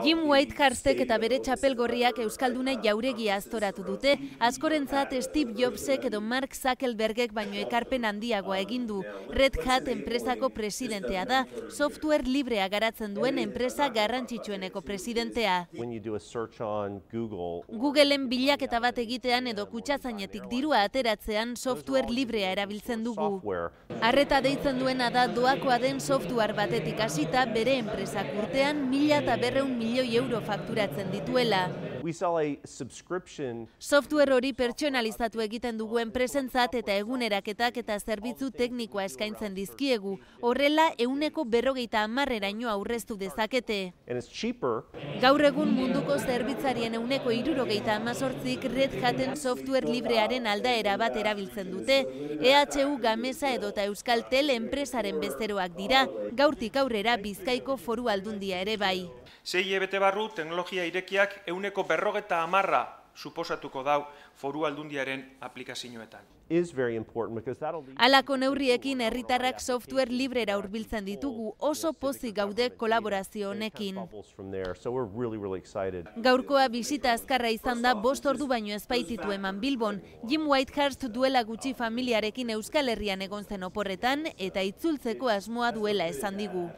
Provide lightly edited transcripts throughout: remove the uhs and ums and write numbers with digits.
Jim Whitehurst-ek eta bere txapel gorriak euskaldune jauregia aztoratu dute. Askorentzat Steve Jobsek edo Mark Zuckerbergek baino ekarpen handiagoa egin du. Red Hat enpresako presidentea da, software librea garatzen duen enpresa garrantzitsueneko presidentea. Googleen bilaketa bat egitean edo kutxazainetik dirua ateratzean software librea erabiltzen dugu. Arreta deitzen duena da doakoa den software batetik hasita bere enpresak urtean 1.200 milioi euro fakturatzen dituela. Software hori pertsonalizatu egiten dugu enpresentzat eta eguneraketak eta zerbitzu teknikoa eskaintzen dizkiegu. Horrela, 50%eraino aurreztu dezakete. Gaur egun munduko zerbitzarien 78%ik Red Haten software librearen aldaera bat erabiltzen dute. EHU Gamesa edota Euskaltel enpresaren bezeroak dira, gaurtik aurrera Bizkaiko Foru Aldundia ere bai. 6 hilabete barru teknologia irekiak 150% suposatuko dau Foru Aldundiaren aplikazioetan. Halako neurriekin herritarrak software librera hurbiltzen ditugu, oso pozik gaude kolaborazio honekin. Gaurkoa bisita azkarra izan da 5 ordu baino ez baititu eman Bilbon. Jim Whitehurst duela gutxi familiarekin Euskal Herrian egon zen oporretan eta itzultzeko asmoa duela esan digu.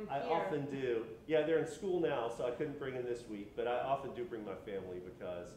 I often do. Yeah, they're in school now, so I couldn't bring them this week, but I often do bring my family because